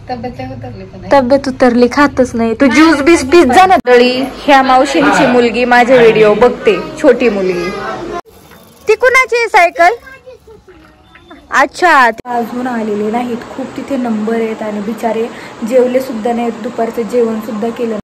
तब्येत उतरली, खातच नाही तू. ज्यूस बीस पीस जा ना. ह्या मावशींची मुलगी माझे व्हिडिओ बघते, छोटी मुलगी. ती कुणाची सायकल? अच्छा, अजून आलेले नाहीत, खूप तिथे नंबर आहेत आणि बिचारे जेवले सुद्धा नाहीत, दुपारचं जेवण सुद्धा केलं.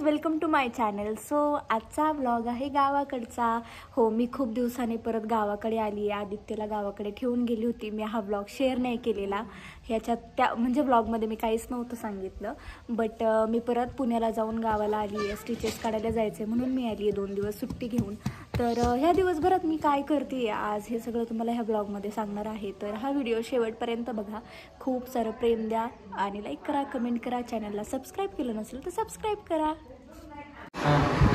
Welcome to my channel. So आजचा व्लॉग आहे गावाकडचा. हो, मी खूप दिवसांनी परत गावाकडे आली आहे. आदित्यला गावाकडे ठेवून गेली होती. मी हा व्लॉग शेअर नाही केलेला ह्याच्यात, त्या म्हणजे व्लॉगमध्ये मी काहीच नव्हतं सांगितलं. बट मी परत पुण्याला जाऊन गावाला आली आहे. स्टिचेस काढायला जायचे म्हणून मी आली आहे 2 दिवस सुट्टी घेऊन. तर ह्या दिवसभरात मी काय करते आज हे सगळं तुम्हाला ह्या ब्लॉगमध्ये सांगणार आहे. तर हा व्हिडिओ शेवटपर्यंत बघा. खूप सारं प्रेम द्या आणि लाईक करा, कमेंट करा. चॅनलला सबस्क्राईब केलं नसेल तर सबस्क्राईब करा.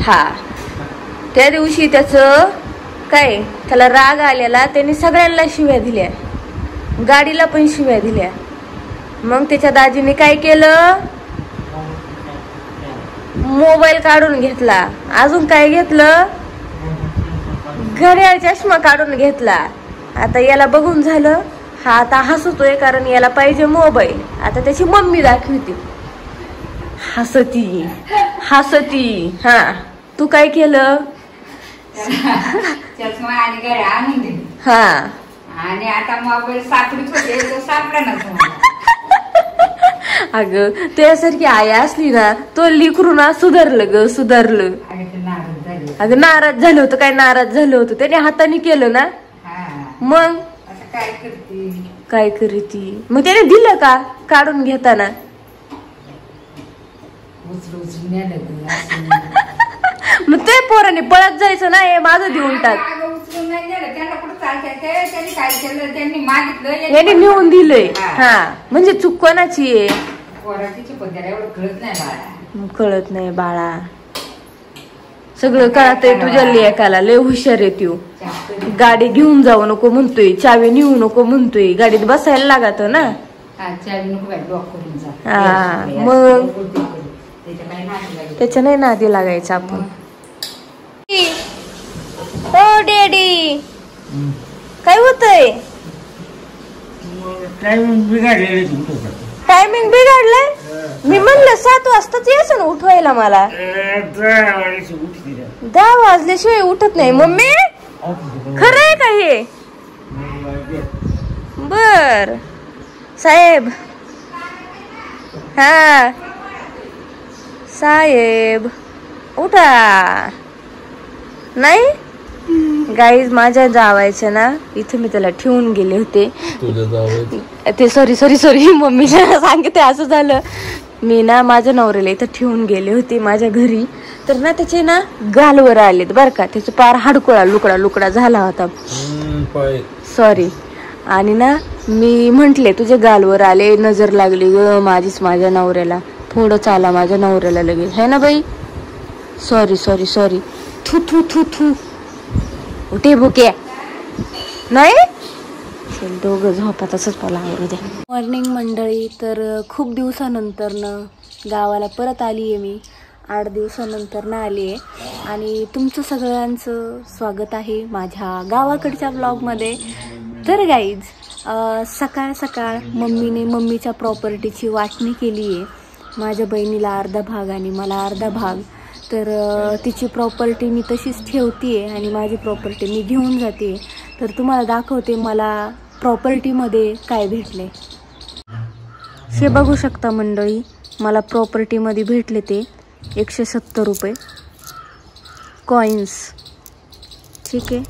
हा, त्या दिवशी त्याचं काय, त्याला राग आलेला, त्याने सगळ्यांना शिव्या दिल्या, गाडीला पण शिव्या दिल्या. मग त्याच्या दाजीने काय केलं, मोबाईल काढून घेतला. अजून काय घेतलं, घड्याळ चष्मा काढून घेतला. आता याला बघून झालं, हा आता हसतोय कारण याला पाहिजे मोबाईल. आता त्याची मम्मी दाखवते, हसती हसती. हा, तू काय केलं, चष्मा आणि घड्याळ आणून दिली. हा, आणि आता मोबाईल सापडीत होते तो सापडा ना. अगं त्यासारखी आई असली ना, तो लिकरू ना सुधारलं ग, सुधारलं. अगं नाराज झालं होतं, काय नाराज झालं होतं, त्याने हाताने केलं ना. मग काय करती, मग त्याने दिलं का काढून घेताना. मग ते पोराने पळत जायचं ना, हे माझं देऊन टाक. याने नेऊन दिलंय. हा, म्हणजे चूक कोणाची आहे, कळत नाही बाळा. सगळं कळतंय तुझ्या लेकाला, लय हुशार आहे तू. गाडी घेऊन जाऊ नको म्हणतोय, चावी नेऊ नको म्हणतोय, गाडीत बसायला लागत ना. हा, मग त्याच्या नाही नादी लागायचं आपण. ओ डॅडी, काय होतंय, टायमिंग बिघडलंय. मी म्हणलं 7 वाजताच यायचं ना उठवायला मला. 10 वाजल्याशिवाय उठत नाही मम्मी. खरंय का हे? बर साहेब. हा साहेब उठा. नाही गाईज, माझ्या जावायचे ना इथे मी त्याला ठेवून गेले होते. ते सॉरी मम्मीला सांगते, असं झालं. मी ना माझ्या नवऱ्याला इथं ठेवून गेले होते माझ्या घरी. तर ना त्याचे ना गालवर आलेत बर का, त्याचा पार हाडकोळा लुकडा झाला होता, सॉरी. आणि ना मी म्हंटले तुझे गालवर आले, नजर लागली ग माझीच माझ्या नवऱ्याला. थोडं चाला माझ्या नवऱ्याला लगेच, है ना बाई. सॉरी. थू उठे भुके नाही. दोघं झोपा, तसंच मला आवडू द्या. मॉर्निंग मंडळी. तर खूप दिवसानंतर ना गावाला परत आली आहे मी. 8 दिवसानंतर ना आली आहे आणि तुमचं सगळ्यांचं स्वागत आहे माझ्या गावाकडच्या ब्लॉगमध्ये. तर गाईज, सकाळ मम्मीने मम्मीच्या प्रॉपर्टीची वाटणी केली आहे. माझ्या बहिणीला अर्धा भाग आणि मला अर्धा भाग. तर तिची प्रॉपर्टी मी तशीच ठेवते आहे आणि माझी प्रॉपर्टी मी घेऊन जाते. तर तुम्हाला दाखवते मला प्रॉपर्टीमध्ये काय भेटले. हे बघू शकता मंडळी, मला प्रॉपर्टीमध्ये भेटले ते 170 रुपये कॉइन्स. ठीक आहे,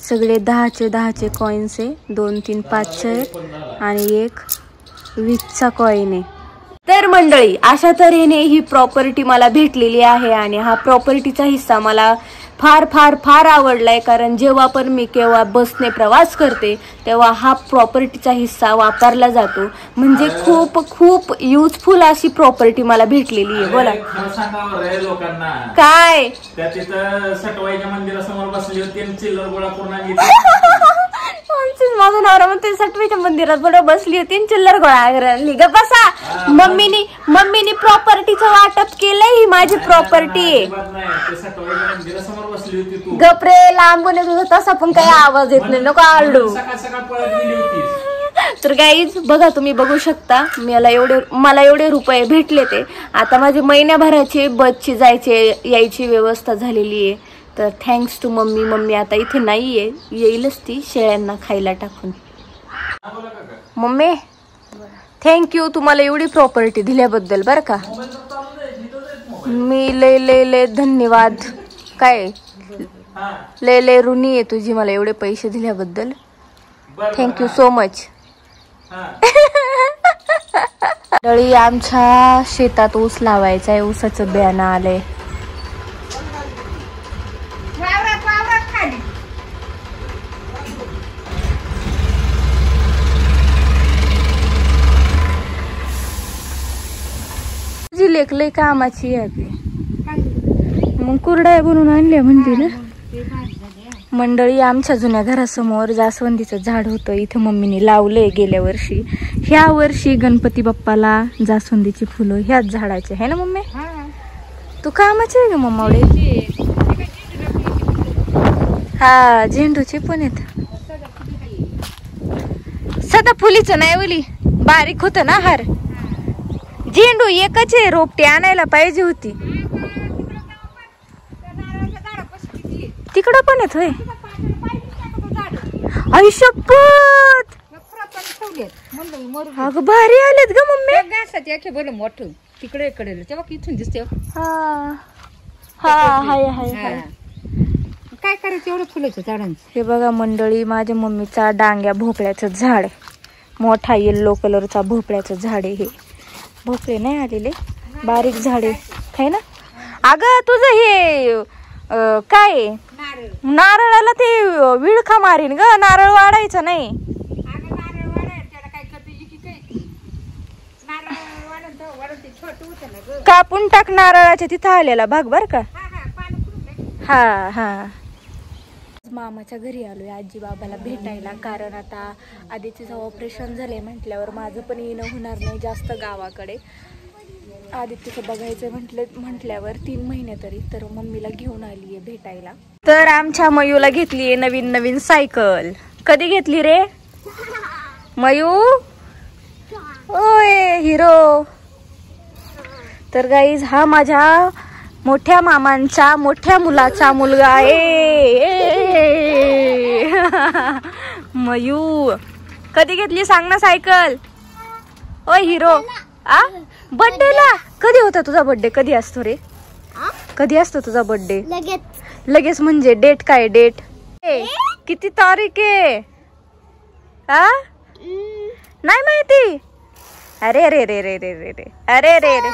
सगळे 10चे कॉइन्स आहे. 2, 3, 5चे आहेत आणि एक 20चा कॉइन आहे. तर मंडळी, अशा तऱ्हेने ही प्रॉपर्टी मला भेटलेली आहे आणि हा प्रॉपर्टीचा हिस्सा मला फार फार फार आवडलाय. कारण जेव्हा पण मी केव्हा बसने प्रवास करते तेव्हा हा प्रॉपर्टीचा हिस्सा वापरला जातो. म्हणजे खूप खूप युजफुल अशी प्रॉपर्टी मला भेटलेली आहे. बोला काय. माझा नवरा म्हणते सटवीच्या मंदिरात बरोबर बसली होती चिल्लर गोळा करायला ग बसा. मम्मीनी प्रॉपर्टीचं वाटप केलंय. ही माझी प्रॉपर्टी आहे. गपरे लांबून येत होता तसा पण काही आवाज येत नाही. नको आरडू. तर गाईज बघा तुम्ही बघू शकता मला एवढे रुपये भेटले ते. आता माझी महिन्याभराची बसची यायची व्यवस्था झालेली आहे. तर थँक्स टू मम्मी आता इथे नाहीये. येईलच ती शेळ्यांना खायला टाकून. मम्मी थँक्यू तुम्हाला एवढी प्रॉपर्टी दिल्याबद्दल बरं का. मी लय धन्यवाद. काय लय ऋणी आहे तुझी मला एवढे पैसे दिल्याबद्दल. Thank you so much. दळी आमच्या शेतात ऊस लावायचा आहे. ऊसाचं बियाणं आलंय. तुझी लेक लय कामाची आहे. मग कुरड्या बनवून आणल्या म्हणते ना. मंडळी आमच्या जुन्या घरासमोर जास्वंदीचं झाड होतं. इथे मम्मीने लावलंय गेल्या वर्षी. ह्या वर्षी गणपती बाप्पाला जास्वंदीची फुलं ह्याच झाडाचे आहे ना मम्मी. तू कामाची आहे का मम्मावडे. हा झेंडूचे पण आहेत. सदाफुलीचं नाही ओली बारीक होत ना हार. झेंडू एकच आहे. रोपटी आणायला पाहिजे होती. तिकडं पण येत होय. आई शपथ अगं भारी आलेत ग मम्मी. बोल मोठं तिकडे इकडे तेव्हा इथून दिसते. काय करायचं एवढं फुलाचं झाडांचं. हे बघा मंडळी माझ्या मम्मीचा डांग्या भोपळ्याचं झाड. मोठा येल्लो कलरचा भोपळ्याचं झाड आहे. हे भोपळे नाही आलेले बारीक झाडे आहे ना. अगं तुझं हे काय नारळाला ते विळखा मारीन ग. नारळ वाढायचं नाही. कापून टाक नारळाच्या तिथं आलेला भाग बर का. हा मामाच्या घरी आलोय आजी बाबाला भेटायला. कारण आता आधीचं ऑपरेशन झालंय म्हटल्यावर माझं पण येणं होणार नाही जास्त गावाकडे. आदित्यचं बघायचं म्हटल्यावर 3 महिने तरी. तर मम्मीला घेऊन आली आहे भेटायला. तर आमच्या मयूला घेतलीये नवीन सायकल. कधी घेतली रे मयू. ओय हिरो. तर गाईज हा माझ्या मोठ्या मामांचा मोठ्या मुलाचा मुलगा आहे. मयू कधी घेतली सांग ना सायकल. ओय हिरो. बर्थडेला कधी होता तुझा बर्थडे. कधी असतो रे. कधी असतो तुझा बर्थडे. लगेच म्हणजे डेट काय डेट. किती तारीख आहे. नाही माहिती. अरे रे रे रे रे रे रे अरे रे रे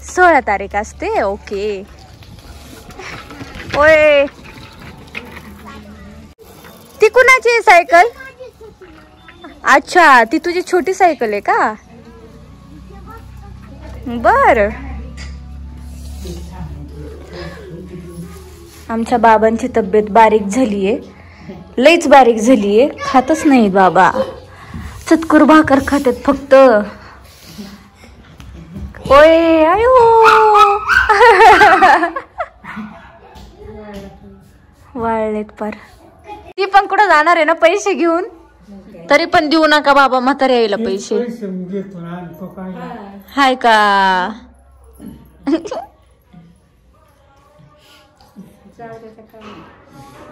16 तारीख असते. ओके. ओय ती कुणाची आहे सायकल. अच्छा ती तुझी छोटी सायकल आहे का. बर. आमच्या बाबांची तब्येत बारीक झालीये. लईच बारीक झालीये. खातच नाही बाबा. चतकुर भाकर खातात फक्त. ओय आयो वाळलेत पार. ती पण कुठं जाणार आहे ना पैसे घेऊन. तरी पण देऊ नका बाबा म्हातारे यायला पैसे. हाय का.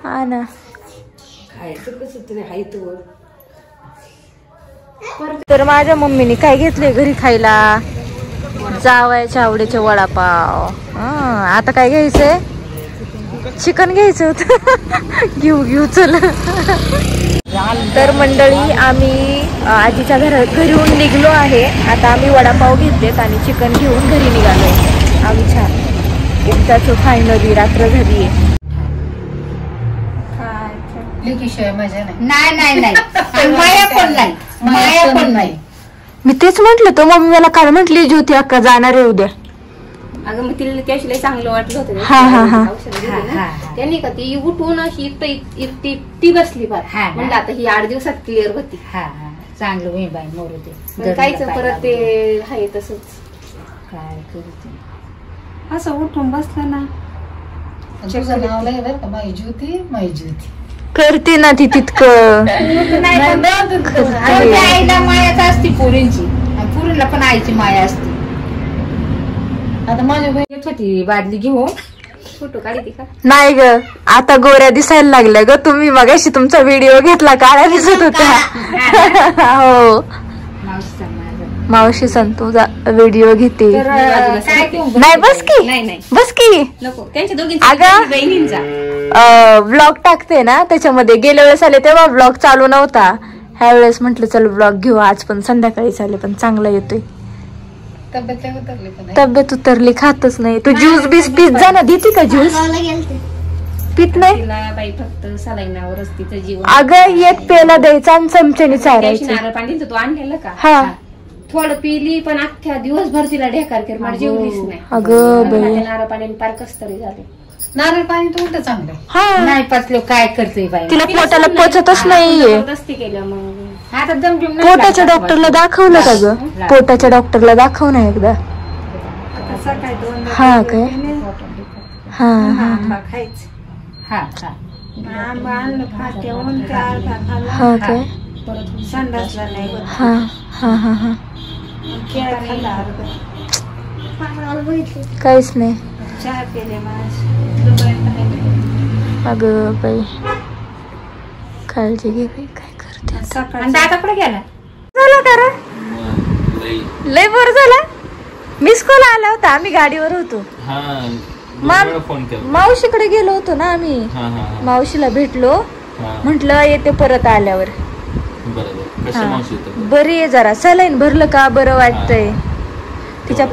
हा ना. तर माझ्या मम्मीने काय घेतले घरी खायला. जावायच्या आवडीचे वडापाव. आता काय घ्यायचंय. चिकन घ्यायचं होतं. घेऊ चल. तर मंडळी आम्ही आजीच्या घरून निघलो आहे. आता आम्ही वडापाव घेतलेत आणि चिकन घेऊन घरी निघालोय. आमच्या एकदाच फायनली रात्र झाली आहे. मी तेच म्हंटल. तो मम्मी मला काल म्हंटली ज्योती अक्का जाणार आहे उद्या. अगं मग तिला त्याशी लय चांगलं वाटलं होतं हा, हा. औषधं दिली ना. हा. त्यांनी का ती उठून अशी ती बसली फार हा. म्हणलं आता ही 8 दिवसात क्लिअर होती. हा चांगलं होईल बाई मोरू ते काहीच परत ते आहे तसंच काय करते असं उठून बसलं ना. तुझं नाव लय बरं का माई ज्योती करते ना ती तितकं. आईला मायाच असते पोरींची पोरीला पण आईची माया असते. आता माझ्या बहिणी येत होती बादली घेऊन फोटो काढते का? नाही ग आता गोऱ्या दिसायला लागल्या ग. तुम्ही मगाशी तुमचा व्हिडिओ घेतला काळ्या दिसत होत्या. हो मावशीचा माझा मावशी तुझा व्हिडिओ घेते. तर काय नाही बस की नाही बस की नको त्यांच्या दोघी अगं. बहिणींचा व्लॉग टाकते ना त्याच्यामध्ये. गेल्या वेळेस आले तेव्हा व्लॉग चालू नव्हता. ह्या वेळेस म्हटलं चल व्लॉग घेऊ. आज पण संध्याकाळी चाले पण चांगला येतोय. तब्येत उतरली खातच नाही. तू ज्यूस बीस पीत जा ना. देते का ज्यूस? पीत नाही तिला बाई फक्त सलाईनावरच तिचं जीवन. अगं एक पेला द्यायचा आणि चमच्याने चारायचं. नारळ पाणीचं तू आणलेलं का? हा थोडं पिली पण अख्ख्या दिवसभर तिला ढेकार कर मला जेवलीच नाही. अगं बाई नारळ पाणी पार कस तरी झाले. नारळ पाणी तर उलट चांगलं हा नाही पचलो काय करते बाई. तिला पोटाला पचतच नाहीये. जबरदस्ती केलं मग आता दमदम पोटाच्या डॉक्टरला दाखवलं का ग? पोटाच्या डॉक्टरला दाखव ना एकदा. सकाळी 2 हा काय हा आंबा खायच हा हा आंबा आणलं फाट्यावरून ते अर्धा खाल्ला. हा काय परत संडासला नाही होत. हा हा हा हा केळं खाल्ला अर्धा. काहीच नाही. चहा पिले माझ. अगं बाई काळजी घे बाई. काय करते सकाळी आणि दादा कुठे गेला? झालं का रे? लय बरं झाला. मिस कॉल आला होता. आम्ही गाडीवर होतो. फोन केला. मावशीकडे गेलो होतो ना आम्ही. मावशीला भेटलो. म्हंटल येते परत आल्यावर. बरी आहे जरा. सलाईन भरलं का बरं वाटतंय. तिच्या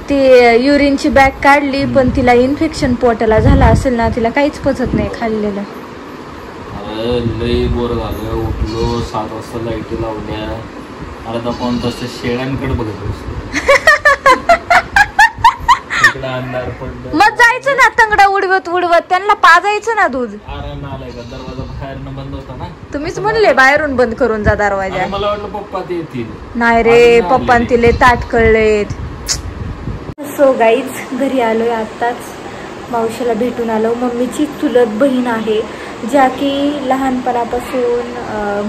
ती युरिनची बॅग काढली पण तिला इन्फेक्शन पोटाला झाला असेल ना. तिला काहीच पचत नाही खाल्लेलं. लई बोर झालं. उठलो 7 वाजता लाईटी लावल्या. अर्धा पाऊण तास शेळ्यांकडे बघत अंधार पडलं. मग जायचं ना तंगडा उडवत त्यांना पाजायचं ना दूध. आराम आलाय का? दरवाजा बाहेरनं बंद होता ना. तुम्हीच म्हणले बाहेरून बंद करून जा दरवाजा. मला वाटलं पप्पा ते येतील. नाही रे पप्पा तिले ताट कळलेत. सो गाईज घरी आलोय आत्ताच. मावशीला भेटून आलो. मम्मीची चुलत बहीण आहे ज्या की लहानपणापासून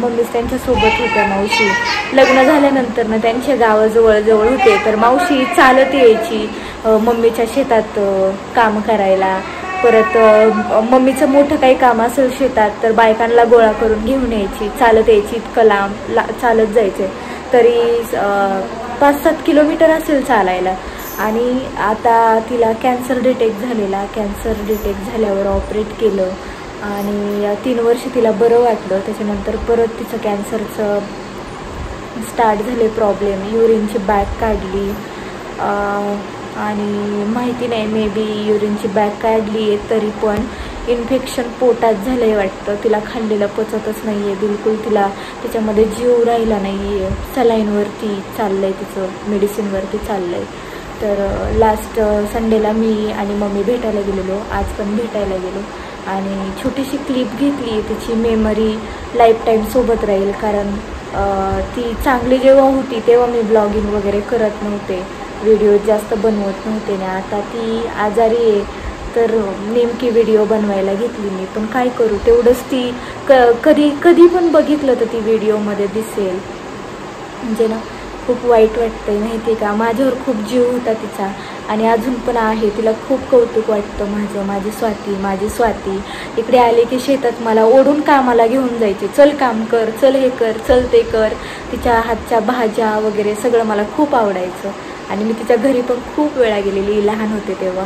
मम्मीच त्यांच्यासोबत होत्या. मावशी लग्न झाल्यानंतर ना त्यांच्या गावाजवळ होते. तर मावशी चालत यायची मम्मीच्या शेतात काम करायला. परत मम्मीचं मोठं काही काम असेल शेतात तर बायकांना गोळा करून घेऊन यायची. चालत यायची. इतकं लांब चालत जायचे. तरी 5-7 किलोमीटर असेल चालायला. आणि आता तिला कॅन्सर डिटेक्ट झालेला. कॅन्सर डिटेक्ट झाल्यावर ऑपरेट केलं आणि 3 वर्ष तिला बरं वाटलं. त्याच्यानंतर परत तिचं कॅन्सरचं स्टार्ट झाले प्रॉब्लेम. युरिनची बॅग काढली आणि माहिती नाही मे बी युरिनची बॅग काढली आहे तरी पण इन्फेक्शन पोटात झालं आहे वाटतं. तिला खाल्लेलं पचतच नाही आहे बिलकुल. तिला त्याच्यामध्ये जीव राहिला नाही आहे. सलाईनवरती चाललं आहे तिचं. मेडिसिनवरती चाललं आहे. तर लास्ट संडेला मी आणि मम्मी भेटायला गेलेलो. आज पण भेटायला गेलो आणि छोटीशी क्लिप घेतली. तिची मेमरी लाईफ टाईम सोबत राहील. कारण ती चांगली जेव्हा होती तेव्हा मी ब्लॉगिंग वगैरे करत नव्हते. व्हिडिओ जास्त बनवत नव्हते ना. आता ती आजारी आहे तर नेमकी व्हिडिओ बनवायला घेतली मी. पण काय करू तेवढंच ती कधी पण बघितलं तर ती व्हिडिओमध्ये दिसेल. म्हणजे ना खूप वाईट वाटतंय माहिती आहे का. माझ्यावर खूप जीव होता तिचा आणि अजून पण आहे. तिला खूप कौतुक वाटतं माझं. माझी स्वाती इकडे आले की शेतात मला ओढून कामाला घेऊन जायचे. चल काम कर, चल हे कर, चल ते कर. तिच्या हातच्या भाज्या वगैरे सगळं मला खूप आवडायचं आणि मी तिच्या घरी पण खूप वेळा गेलेली लहान होते तेव्हा.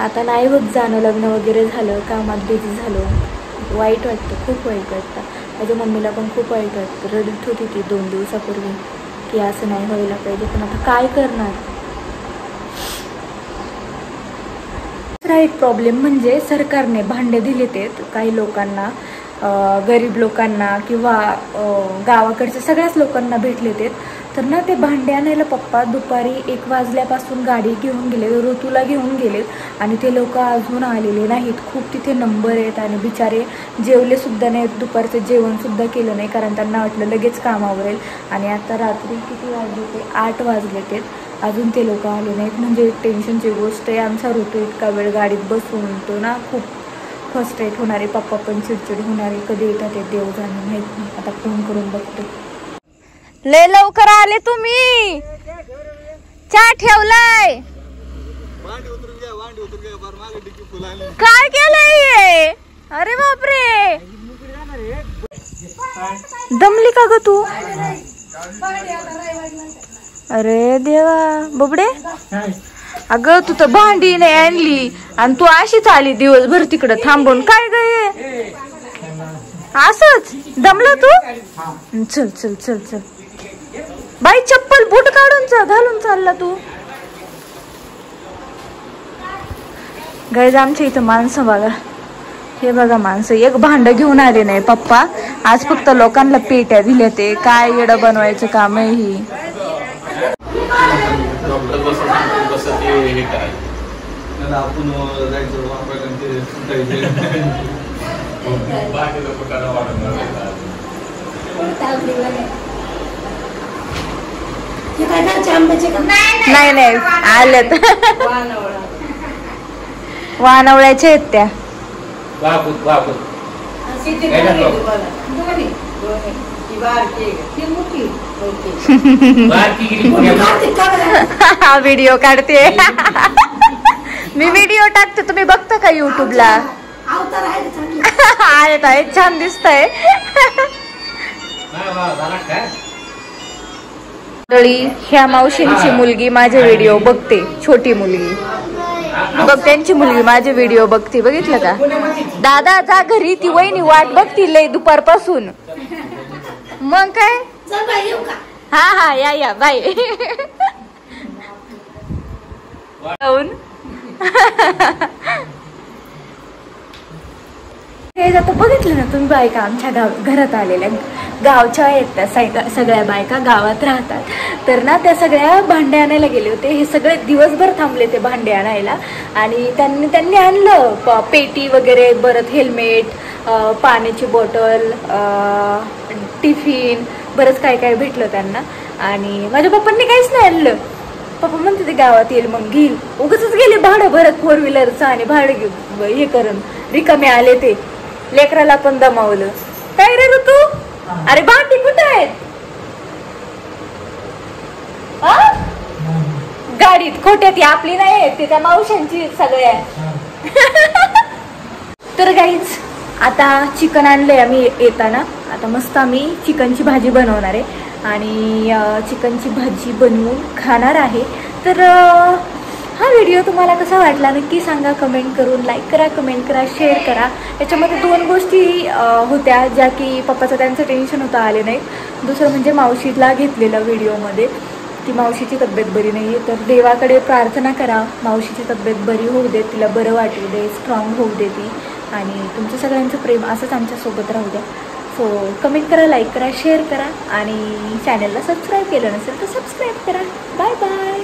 आता नाही होत जाणं. लग्न वगैरे झालं, कामात बिझी झालो. वाईट वाटतं, खूप वाईट वाटतं. माझ्या मम्मीला पण खूप वाईट वाटतं. रडत होती ती 2 दिवसापूर्वी की असं नाही व्हायला पाहिजे. पण आता काय करणार. एक प्रॉब्लेम म्हणजे सरकारने भांडे दिलेत काही लोकांना, गरीब लोकांना किंवा गावाकडच्या सगळ्याच लोकांना भेटलेत. तर ना ते भांडे आणायला पप्पा दुपारी 1 वाजल्यापासून गाडी घेऊन गेले, ऋतूला घेऊन गेलेत आणि ते लोक अजून आलेले नाहीत. खूप तिथे नंबर आहेत आणि बिचारे जेवले सुद्धा नाहीत, दुपारचं जेवण सुद्धा केलं नाही कारण त्यांना वाटलं लगेच काम आवरेल. आणि आता रात्री किती वाजले ते 8 वाजले ते अजून ते लोक आले नाहीत. म्हणजे टेन्शनची गोष्ट आहे. आमचा ऋतू इतका वेळ गाडीत बसून तो ना खूप फ्रस्ट्रेट होणारे, पप्पा पण चिडचिड होणारे. कधी येतात ते देव जाणे माहीत नाही. आता फोन करून बघते. लय लवकर आले तुम्ही, चहा ठेवलाय, काय केलंय? अरे बापरे, दमली का ग तू? अरे देवा बबडे, अगं तू तर भांडी नाही आणली आणि तू अशीच आली दिवसभर तिकडं थांबून. काय ग असंच दमला तू? चल चल चल चल बाई, चप्पल बूट काढून घालून चालला तू. गाईज आमच्या इथं माणसं बघा, हे बघा माणसं. एक भांड घेऊन आले नाही पप्पा आज, फक्त लोकांना पेट्या दिल्या. ते काय येडं बनवायचं काम आहे ही. नाही नाही आल्यात, वानवळ्याच्या आहेत त्या. व्हिडिओ काढते मी, व्हिडिओ टाकते. तुम्ही बघता का युट्यूबला? आहेत आहेत, छान दिसतंय. ह्या मावशींची मुलगी माझे व्हिडिओ बघते, छोटी मुलगी बघ, त्यांची मुलगी माझे व्हिडिओ बघते. बघितलं का? दादा जा घरी, ती वहिनी वाट बघती लय दुपारपासून. मग काय, हा हा या या बाय. हे आता बघितलं ना तुम्ही, बायका आमच्या घरात आलेल्या गावच्या आहेत त्या, सगळ्या बायका गावात राहतात. तर ना त्या सगळ्या भांडे आणायला गेले होते. हे सगळे दिवसभर थांबले ते भांडे आणायला आणि त्यांनी आणलं पेटी वगैरे, परत हेल्मेट, पाण्याची बॉटल, टिफिन, बरंच काय काय भेटलं त्यांना. आणि माझ्या पप्पांनी काहीच नाही आणलं. पप्पा म्हणते ते गावात येईल मग घेईल. उगाचच गेले भाडं भरत 4 व्हीलरचं आणि भाडं हे करून रिकामे आले. ते लेकराला पण दमावलं. काय रे ऋतू, अरे भांडी कुठे आहेत? गाडीत खोट्यात, आपली नाही ते त्या मावशांची सगळ्या. तर गाईज आता चिकन आणलंय आम्ही येताना. आता मस्त आम्ही चिकनची भाजी बनवणार आहे आणि चिकनची भाजी बनवून खाणार आहे. तर हा व्हिडिओ तुम्हाला कसा वाटला नक्की सांगा कमेंट करून. लाईक करा, कमेंट करा, शेअर करा. याच्यामध्ये 2 गोष्टी होत्या ज्या की पप्पाचं त्यांचं टेन्शन होतं आले नाही. दुसरं म्हणजे मावशीला घेतलेलं व्हिडिओमध्ये, ती मावशीची तब्येत बरी नाही आहे. तर देवाकडे प्रार्थना करा मावशीची तब्येत बरी होऊ दे, तिला बरं वाटू दे, स्ट्रॉंग होऊ दे ती. आणि तुमचं सगळ्यांचं प्रेम असंच आमच्यासोबत राहू द्या. सो कमेंट करा, लाईक करा, शेअर करा आणि चॅनलला सबस्क्राईब केलं नसेल तर सबस्क्राईब करा. Bye bye.